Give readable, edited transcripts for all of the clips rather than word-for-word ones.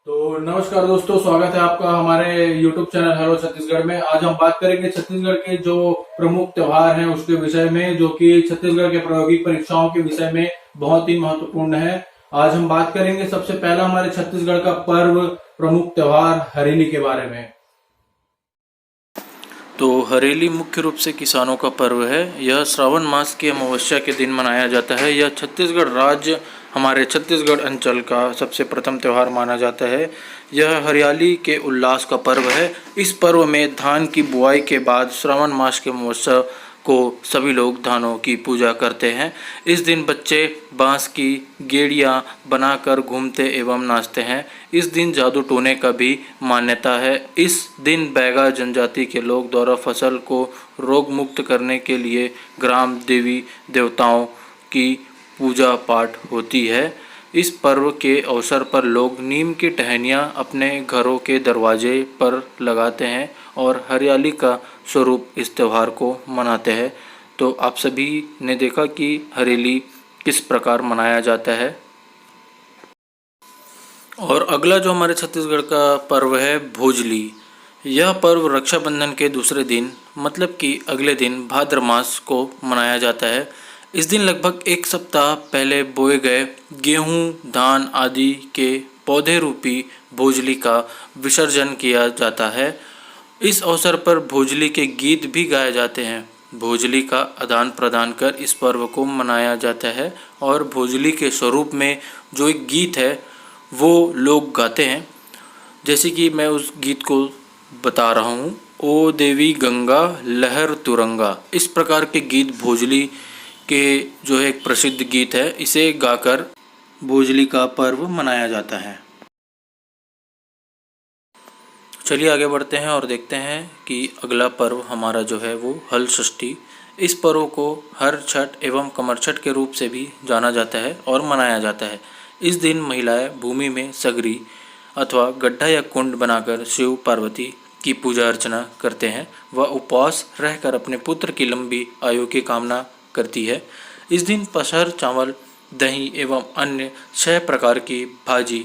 तो नमस्कार दोस्तों, स्वागत है आपका हमारे YouTube चैनल हेलो छत्तीसगढ़ में। आज हम बात करेंगे छत्तीसगढ़ के जो प्रमुख त्योहार हैं उसके विषय में, जो कि छत्तीसगढ़ के प्रायोगिक परीक्षाओं के विषय में बहुत ही महत्वपूर्ण है। आज हम बात करेंगे सबसे पहला हमारे छत्तीसगढ़ का पर्व, प्रमुख त्योहार हरेली के बारे में। तो हरेली मुख्य रूप से किसानों का पर्व है। यह श्रावण मास की अमावस्या के दिन मनाया जाता है। यह छत्तीसगढ़ राज्य, हमारे छत्तीसगढ़ अंचल का सबसे प्रथम त्यौहार माना जाता है। यह हरियाली के उल्लास का पर्व है। इस पर्व में धान की बुआई के बाद श्रावण मास के अमावस्या को सभी लोग धानों की पूजा करते हैं। इस दिन बच्चे बांस की गेड़ियां बनाकर घूमते एवं नाचते हैं। इस दिन जादू टोने का भी मान्यता है। इस दिन बैगा जनजाति के लोग द्वारा फसल को रोग मुक्त करने के लिए ग्राम देवी देवताओं की पूजा पाठ होती है। इस पर्व के अवसर पर लोग नीम की टहनियाँ अपने घरों के दरवाजे पर लगाते हैं और हरियाली का स्वरूप इस त्यौहार को मनाते हैं। तो आप सभी ने देखा कि हरेली किस प्रकार मनाया जाता है। और अगला जो हमारे छत्तीसगढ़ का पर्व है भोजली। यह पर्व रक्षाबंधन के दूसरे दिन, मतलब कि अगले दिन भाद्र मास को मनाया जाता है। इस दिन लगभग एक सप्ताह पहले बोए गए गेहूं, धान आदि के पौधे रूपी भोजली का विसर्जन किया जाता है। इस अवसर पर भोजली के गीत भी गाए जाते हैं। भोजली का आदान प्रदान कर इस पर्व को मनाया जाता है। और भोजली के स्वरूप में जो एक गीत है वो लोग गाते हैं, जैसे कि मैं उस गीत को बता रहा हूँ। ओ देवी गंगा लहर तुरंगा, इस प्रकार के गीत भोजली के जो है एक प्रसिद्ध गीत है। इसे गाकर भोजली का पर्व मनाया जाता है। चलिए आगे बढ़ते हैं और देखते हैं कि अगला पर्व हमारा जो है वो हल षष्ठी। इस पर्व को हर छठ एवं कमर छठ के रूप से भी जाना जाता है और मनाया जाता है। इस दिन महिलाएं भूमि में सगरी अथवा गड्ढा या कुंड बनाकर शिव पार्वती की पूजा अर्चना करते हैं। वह उपवास रहकर अपने पुत्र की लंबी आयु की कामना करती है। इस दिन पसहर चावल, दही एवं अन्य 6 प्रकार की भाजी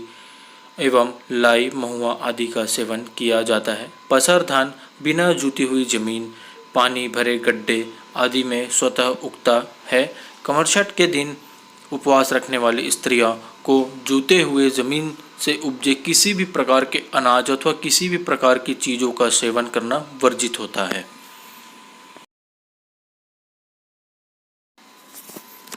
एवं लाई, महुआ आदि का सेवन किया जाता है। पसहर धान बिना जुती हुई जमीन, पानी भरे गड्ढे आदि में स्वतः उगता है। कमरछठ के दिन उपवास रखने वाली स्त्रियों को जूते हुए जमीन से उपजे किसी भी प्रकार के अनाज अथवा किसी भी प्रकार की चीज़ों का सेवन करना वर्जित होता है।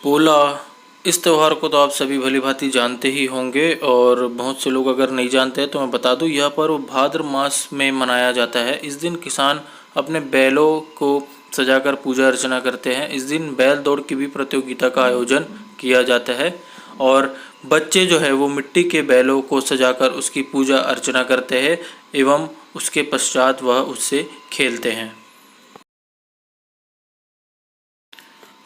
पोला, इस त्यौहार को तो आप सभी भली भांति जानते ही होंगे और बहुत से लोग अगर नहीं जानते हैं तो मैं बता दूं, यह पर्व भाद्र मास में मनाया जाता है। इस दिन किसान अपने बैलों को सजाकर पूजा अर्चना करते हैं। इस दिन बैल दौड़ की भी प्रतियोगिता का आयोजन किया जाता है और बच्चे जो है वो मिट्टी के बैलों को सजाकर उसकी पूजा अर्चना करते हैं एवं उसके पश्चात वह उससे खेलते हैं।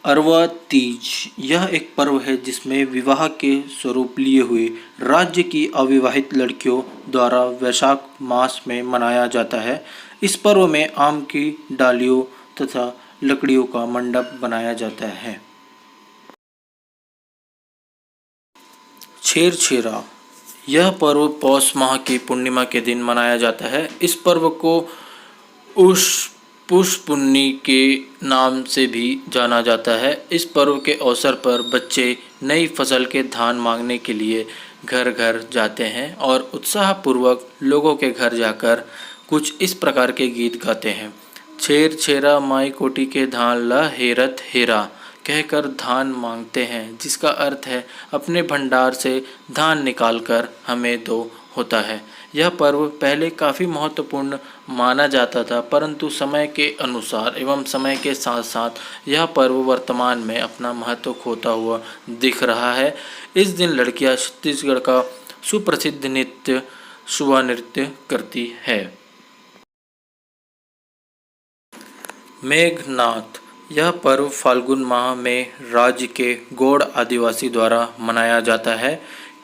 अरवा तीज, यह एक पर्व है जिसमें विवाह के स्वरूप लिए हुए राज्य की अविवाहित लड़कियों द्वारा वैशाख मास में मनाया जाता है। इस पर्व में आम की डालियों तथा लकड़ियों का मंडप बनाया जाता है। छेरछेरा, यह पर्व पौष माह की पूर्णिमा के दिन मनाया जाता है। इस पर्व को उष पुष्प पुन्नी के नाम से भी जाना जाता है। इस पर्व के अवसर पर बच्चे नई फसल के धान मांगने के लिए घर घर जाते हैं और उत्साहपूर्वक लोगों के घर जाकर कुछ इस प्रकार के गीत गाते हैं। छेर छेरा माई कोटी के धान ला हेरत हेरा कहकर धान मांगते हैं, जिसका अर्थ है अपने भंडार से धान निकालकर हमें दो होता है। यह पर्व पहले काफ़ी महत्वपूर्ण माना जाता था, परंतु समय के अनुसार एवं समय के साथ साथ यह पर्व वर्तमान में अपना महत्व खोता हुआ दिख रहा है। इस दिन लड़कियां छत्तीसगढ़ का सुप्रसिद्ध नृत्य सुवा नृत्य करती है। मेघनाथ, यह पर्व फाल्गुन माह में राज्य के गौड़ आदिवासी द्वारा मनाया जाता है।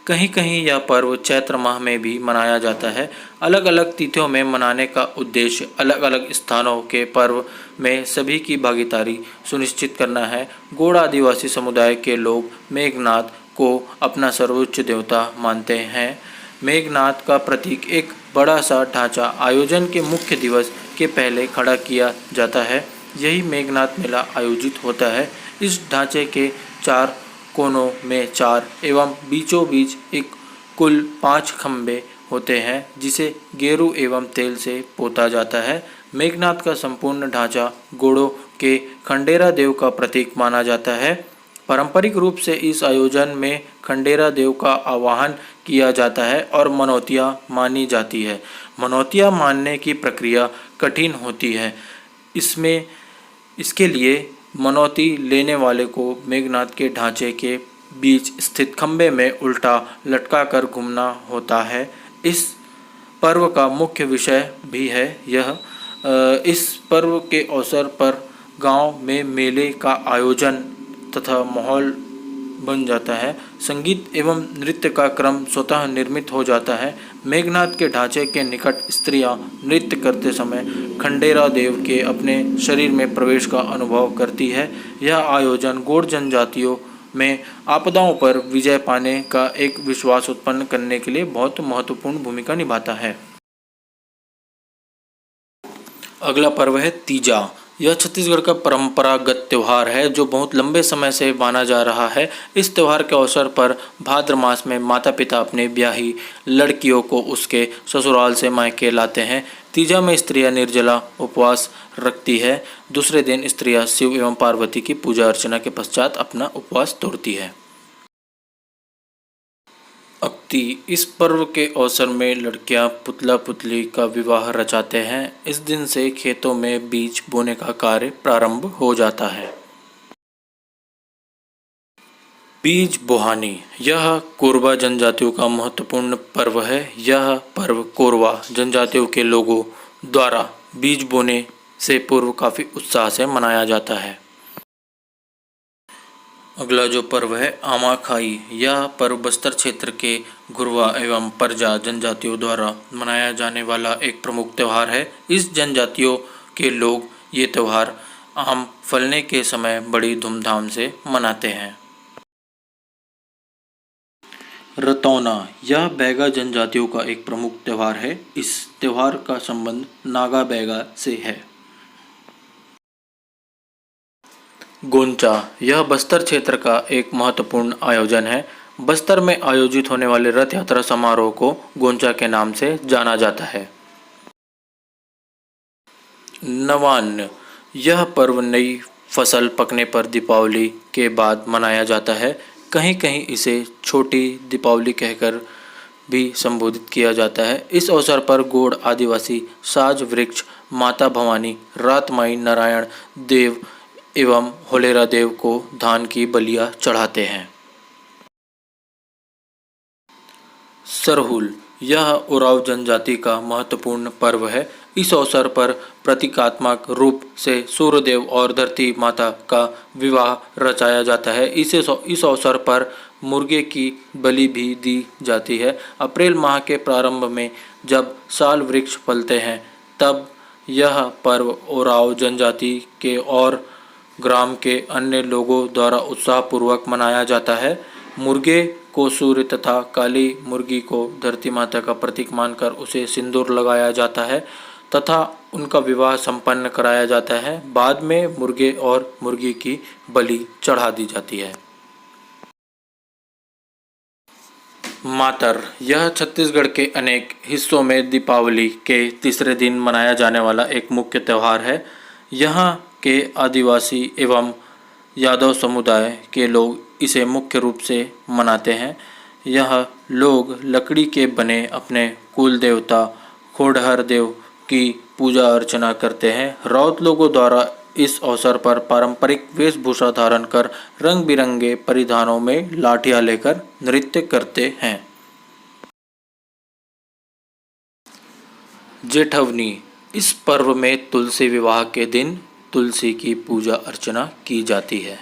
कहीं कहीं यह पर्व चैत्र माह में भी मनाया जाता है। अलग अलग तिथियों में मनाने का उद्देश्य अलग अलग स्थानों के पर्व में सभी की भागीदारी सुनिश्चित करना है। गौड़ आदिवासी समुदाय के लोग मेघनाथ को अपना सर्वोच्च देवता मानते हैं। मेघनाद का प्रतीक एक बड़ा सा ढांचा आयोजन के मुख्य दिवस के पहले खड़ा किया जाता है। यही मेघनाद मेला आयोजित होता है। इस ढांचे के 4 कोनों में 4 एवं बीचों बीच एक कुल 5 खंभे होते हैं, जिसे गेरू एवं तेल से पोता जाता है। मेघनाद का संपूर्ण ढांचा घोड़ों के खंडेरा देव का प्रतीक माना जाता है। पारंपरिक रूप से इस आयोजन में खंडेरा देव का आवाहन किया जाता है और मनौतियाँ मानी जाती है। मनौतियाँ मानने की प्रक्रिया कठिन होती है। इसके लिए मनौती लेने वाले को मेघनाद के ढांचे के बीच स्थित खंभे में उल्टा लटका कर घूमना होता है। इस पर्व का मुख्य विषय भी है इस पर्व के अवसर पर गांव में मेले का आयोजन तथा माहौल बन जाता है। संगीत एवं नृत्य का क्रम स्वतः निर्मित हो जाता है। मेघनाद के ढांचे के निकट स्त्रियां नृत्य करते समय खंडेरा देव के अपने शरीर में प्रवेश का अनुभव करती है। यह आयोजन गौड़ जनजातियों में आपदाओं पर विजय पाने का एक विश्वास उत्पन्न करने के लिए बहुत महत्वपूर्ण भूमिका निभाता है। अगला पर्व है तीजा। यह छत्तीसगढ़ का परंपरागत त्यौहार है जो बहुत लंबे समय से माना जा रहा है। इस त्यौहार के अवसर पर भाद्र मास में माता पिता अपने ब्याही लड़कियों को उसके ससुराल से मायके लाते हैं। तीजा में स्त्रियां निर्जला उपवास रखती है। दूसरे दिन स्त्रियां शिव एवं पार्वती की पूजा अर्चना के पश्चात अपना उपवास तोड़ती है। अक्ति। इस पर्व के अवसर में लड़कियां पुतला पुतली का विवाह रचाते हैं। इस दिन से खेतों में बीज बोने का कार्य प्रारंभ हो जाता है। बीज बोहानी। यह कोरवा जनजातियों का महत्वपूर्ण पर्व है। यह पर्व कोरवा जनजातियों के लोगों द्वारा बीज बोने से पूर्व काफ़ी उत्साह से मनाया जाता है। अगला जो पर्व है आमाखाई। यह पर्व बस्तर क्षेत्र के घुरवा एवं परजा जनजातियों द्वारा मनाया जाने वाला एक प्रमुख त्यौहार है। इस जनजातियों के लोग ये त्यौहार आम फलने के समय बड़ी धूमधाम से मनाते हैं। रतौना। यह बैगा जनजातियों का एक प्रमुख त्यौहार है। इस त्यौहार का संबंध नागा बैगा से है। गोंचा। यह बस्तर क्षेत्र का एक महत्वपूर्ण आयोजन है। बस्तर में आयोजित होने वाले रथ यात्रा समारोह को गोंचा के नाम से जाना जाता है। नवान्न। यह पर्व नई फसल पकने पर दीपावली के बाद मनाया जाता है। कहीं कहीं इसे छोटी दीपावली कहकर भी संबोधित किया जाता है। इस अवसर पर गौड़ आदिवासी साज वृक्ष माता भवानी रातमाई नारायण देव एवं होलेरा देव को धान की बलियां चढ़ाते हैं। सरहुल। यह उराव जनजाति का महत्वपूर्ण पर्व है। इस अवसर पर प्रतीकात्मक रूप से सूर्यदेव और धरती माता का विवाह रचाया जाता है। इस अवसर पर मुर्गे की बलि भी दी जाती है। अप्रैल माह के प्रारंभ में जब साल वृक्ष फलते हैं तब यह पर्व उराव जनजाति के और ग्राम के अन्य लोगों द्वारा उत्साहपूर्वक मनाया जाता है। मुर्गे को सूर्य तथा काली मुर्गी को धरती माता का प्रतीक मानकर उसे सिंदूर लगाया जाता है तथा उनका विवाह संपन्न कराया जाता है। बाद में मुर्गे और मुर्गी की बलि चढ़ा दी जाती है। मातर। यह छत्तीसगढ़ के अनेक हिस्सों में दीपावली के तीसरे दिन मनाया जाने वाला एक मुख्य त्यौहार है। यहाँ के आदिवासी एवं यादव समुदाय के लोग इसे मुख्य रूप से मनाते हैं। यह लोग लकड़ी के बने अपने कुल देवता खोड़हर देव की पूजा अर्चना करते हैं। राउत लोगों द्वारा इस अवसर पर पारंपरिक वेशभूषा धारण कर रंग बिरंगे परिधानों में लाठियां लेकर नृत्य करते हैं। जेठवनी। इस पर्व में तुलसी विवाह के दिन तुलसी की पूजा अर्चना की जाती है।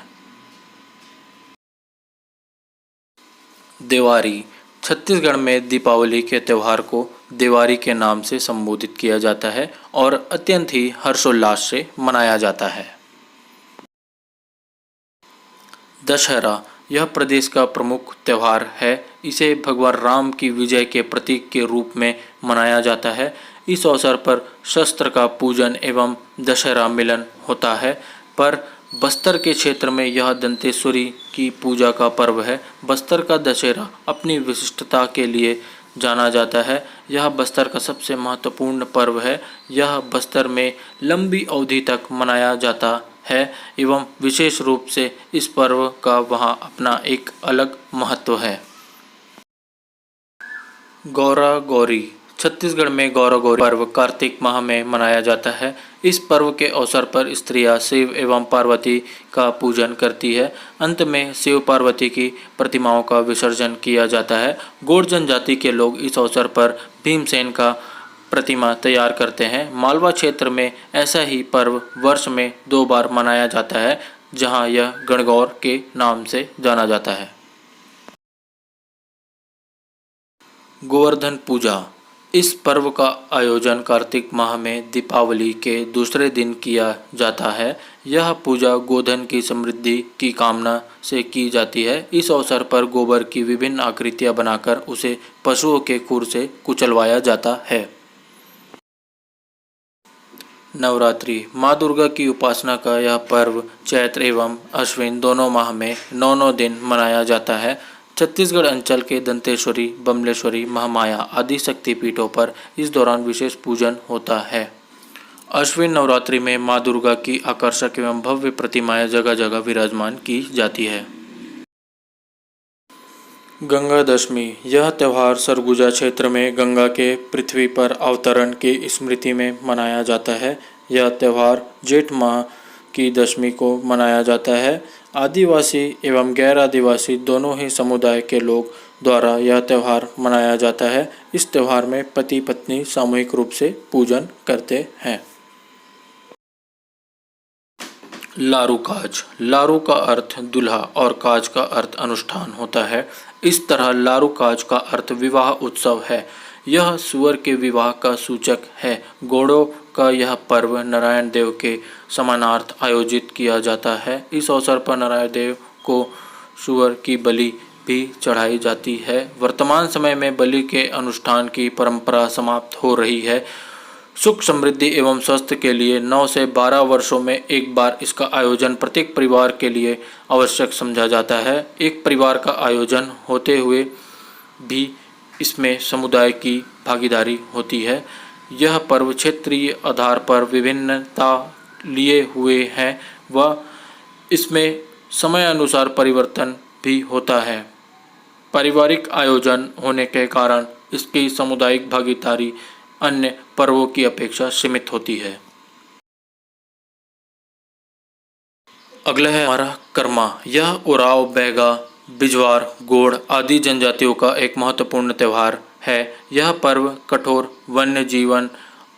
देवारी। छत्तीसगढ़ में दीपावली के त्यौहार को देवारी के नाम से संबोधित किया जाता है और अत्यंत ही हर्षोल्लास से मनाया जाता है। दशहरा। यह प्रदेश का प्रमुख त्यौहार है। इसे भगवान राम की विजय के प्रतीक के रूप में मनाया जाता है। इस अवसर पर शस्त्र का पूजन एवं दशहरा मिलन होता है। पर बस्तर के क्षेत्र में यह दंतेश्वरी की पूजा का पर्व है। बस्तर का दशहरा अपनी विशिष्टता के लिए जाना जाता है। यह बस्तर का सबसे महत्वपूर्ण पर्व है। यह बस्तर में लंबी अवधि तक मनाया जाता है एवं विशेष रूप से इस पर्व का वहाँ अपना एक अलग महत्व है। गौरा गौरी। छत्तीसगढ़ में गौरा गौरी पर्व कार्तिक माह में मनाया जाता है। इस पर्व के अवसर पर स्त्रियां शिव एवं पार्वती का पूजन करती है। अंत में शिव पार्वती की प्रतिमाओं का विसर्जन किया जाता है। गौड़ जनजाति के लोग इस अवसर पर भीमसेन का प्रतिमा तैयार करते हैं। मालवा क्षेत्र में ऐसा ही पर्व वर्ष में 2 बार मनाया जाता है, जहां यह गणगौर के नाम से जाना जाता है। गोवर्धन पूजा। इस पर्व का आयोजन कार्तिक माह में दीपावली के दूसरे दिन किया जाता है। यह पूजा गोधन की समृद्धि की कामना से की जाती है। इस अवसर पर गोबर की विभिन्न आकृतियां बनाकर उसे पशुओं के खुर से कुचलवाया जाता है। नवरात्रि। माँ दुर्गा की उपासना का यह पर्व चैत्र एवं अश्विन दोनों माह में 9 दिन मनाया जाता है। छत्तीसगढ़ अंचल के दंतेश्वरी, बमलेश्वरी, महामाया आदि शक्तिपीठों पर इस दौरान विशेष पूजन होता है। अश्विन नवरात्रि में माँ दुर्गा की आकर्षक एवं भव्य प्रतिमाएं जगह जगह विराजमान की जाती है। गंगा दशमी। यह त्यौहार सरगुजा क्षेत्र में गंगा के पृथ्वी पर अवतरण की स्मृति में मनाया जाता है। यह त्यौहार जेठ माह की दशमी को मनाया जाता है। आदिवासी एवं गैर आदिवासी दोनों ही समुदाय के लोग द्वारा यह त्यौहार मनाया जाता है। इस त्यौहार में पति पत्नी सामूहिक रूप से पूजन करते हैं। लारू काज। लारू का अर्थ दूल्हा और काज का अर्थ अनुष्ठान होता है। इस तरह लारू काज का अर्थ विवाह उत्सव है। यह सुअर के विवाह का सूचक है। गौड़ों का यह पर्व नारायण देव के समानार्थ आयोजित किया जाता है। इस अवसर पर नारायण देव को सुअर की बलि भी चढ़ाई जाती है। वर्तमान समय में बलि के अनुष्ठान की परंपरा समाप्त हो रही है। सुख समृद्धि एवं स्वास्थ्य के लिए 9 से 12 वर्षों में एक बार इसका आयोजन प्रत्येक परिवार के लिए आवश्यक समझा जाता है। एक परिवार का आयोजन होते हुए भी इसमें समुदाय की भागीदारी होती है। यह पर्व क्षेत्रीय आधार पर विभिन्नता लिए हुए है व इसमें समय अनुसार परिवर्तन भी होता है। पारिवारिक आयोजन होने के कारण इसकी सामुदायिक भागीदारी अन्य पर्वों की अपेक्षा सीमित होती है। अगला है हमारा कर्मा। यह उराव, बैगा, बिजवार, गोड़ आदि जनजातियों का एक महत्वपूर्ण त्यौहार है। यह पर्व कठोर वन्य जीवन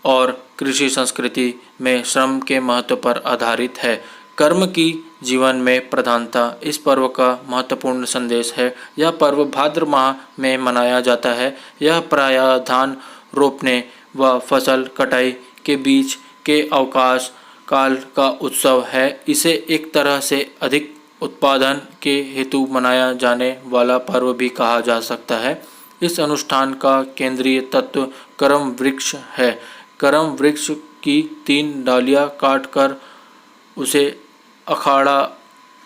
और कृषि संस्कृति में श्रम के महत्व पर आधारित है। कर्म की जीवन में प्रधानता इस पर्व का महत्वपूर्ण संदेश है। यह पर्व भाद्र माह में मनाया जाता है। यह प्रायः धान रोपने व फसल कटाई के बीच के अवकाश काल का उत्सव है। इसे एक तरह से अधिक उत्पादन के हेतु मनाया जाने वाला पर्व भी कहा जा सकता है। इस अनुष्ठान का केंद्रीय तत्व करम वृक्ष है। करम वृक्ष की 3 डालियां काटकर उसे अखाड़ा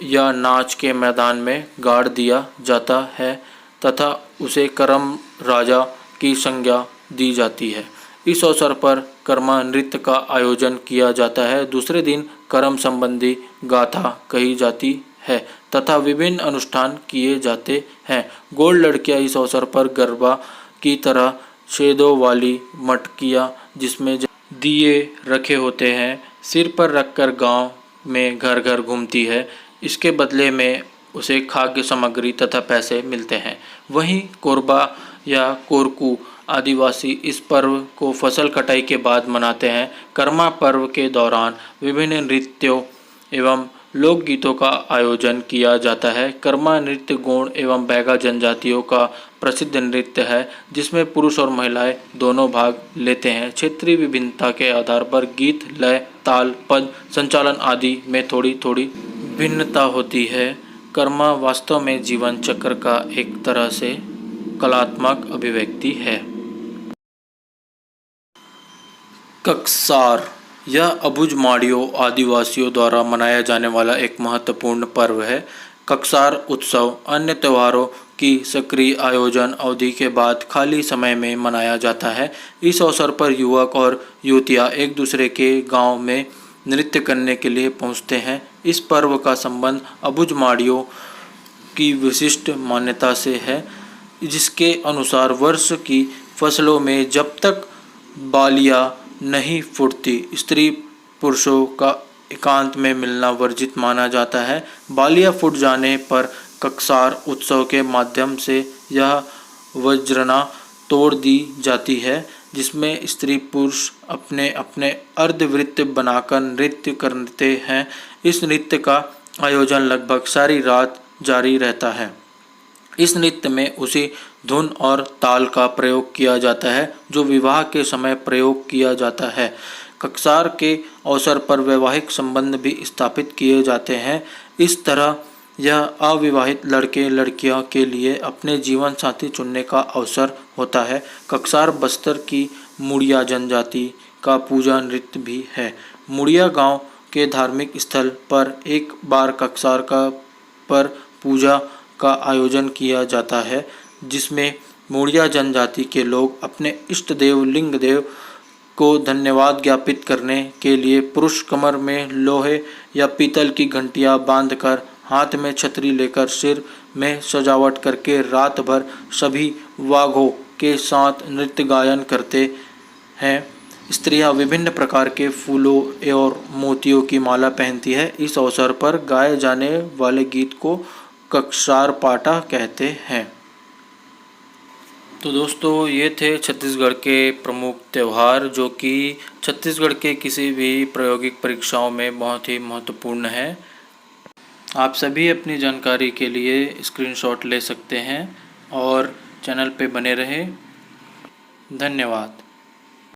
या नाच के मैदान में गाड़ दिया जाता है तथा उसे करम राजा की संज्ञा दी जाती है। इस अवसर पर कर्मा नृत्य का आयोजन किया जाता है। दूसरे दिन कर्म संबंधी गाथा कही जाती है तथा विभिन्न अनुष्ठान किए जाते हैं। गोड़ लड़कियां इस अवसर पर गरबा की तरह छेदों वाली मटकियां जिसमें दिए रखे होते हैं सिर पर रखकर गांव में घर घर घूमती है। इसके बदले में उसे खाद्य सामग्री तथा पैसे मिलते हैं। वहीं कोरबा या कोरकू आदिवासी इस पर्व को फसल कटाई के बाद मनाते हैं। कर्मा पर्व के दौरान विभिन्न नृत्यों एवं लोकगीतों का आयोजन किया जाता है। कर्मा नृत्य गोंड एवं बैगा जनजातियों का प्रसिद्ध नृत्य है जिसमें पुरुष और महिलाएं दोनों भाग लेते हैं। क्षेत्रीय विभिन्नता के आधार पर गीत, लय, ताल, पद, संचालन आदि में थोड़ी थोड़ी भिन्नता होती है। कर्म वास्तव में जीवन चक्र का एक तरह से कलात्मक अभिव्यक्ति है। कक्सार यह अबुझमाड़ियों आदिवासियों द्वारा मनाया जाने वाला एक महत्वपूर्ण पर्व है। कक्सार उत्सव अन्य त्योहारों की सक्रिय आयोजन अवधि के बाद खाली समय में मनाया जाता है। इस अवसर पर युवक और युवतियाँ एक दूसरे के गांव में नृत्य करने के लिए पहुंचते हैं। इस पर्व का संबंध अबुझमाड़ियों की विशिष्ट मान्यता से है, जिसके अनुसार वर्ष की फसलों में जब तक बालियाँ नहीं फूटती, स्त्री पुरुषों का एकांत में मिलना वर्जित माना जाता है। बालियाँ फूट जाने पर कक्सार उत्सव के माध्यम से यह वज्रना तोड़ दी जाती है, जिसमें स्त्री पुरुष अपने अपने अर्धवृत्त बनाकर नृत्य करते हैं। इस नृत्य का आयोजन लगभग सारी रात जारी रहता है। इस नृत्य में उसी धुन और ताल का प्रयोग किया जाता है जो विवाह के समय प्रयोग किया जाता है। कक्सार के अवसर पर वैवाहिक संबंध भी स्थापित किए जाते हैं। इस तरह यह अविवाहित लड़के लड़कियों के लिए अपने जीवन साथी चुनने का अवसर होता है। कक्सार बस्तर की मुड़िया जनजाति का पूजा नृत्य भी है। मुड़िया गांव के धार्मिक स्थल पर एक बार कक्सार का पर पूजा का आयोजन किया जाता है, जिसमें मुड़िया जनजाति के लोग अपने इष्ट देव लिंग देव को धन्यवाद ज्ञापित करने के लिए पुरुष कमर में लोहे या पीतल की घंटियां बांधकर, हाथ में छतरी लेकर, सिर में सजावट करके रात भर सभी वाघों के साथ नृत्य गायन करते हैं। स्त्रियां विभिन्न प्रकार के फूलों और मोतियों की माला पहनती है। इस अवसर पर गाए जाने वाले गीत को कक्सार पाटा कहते हैं। तो दोस्तों, ये थे छत्तीसगढ़ के प्रमुख त्यौहार जो कि छत्तीसगढ़ के किसी भी प्रायोगिक परीक्षाओं में बहुत ही महत्वपूर्ण है। आप सभी अपनी जानकारी के लिए स्क्रीनशॉट ले सकते हैं और चैनल पे बने रहें। धन्यवाद।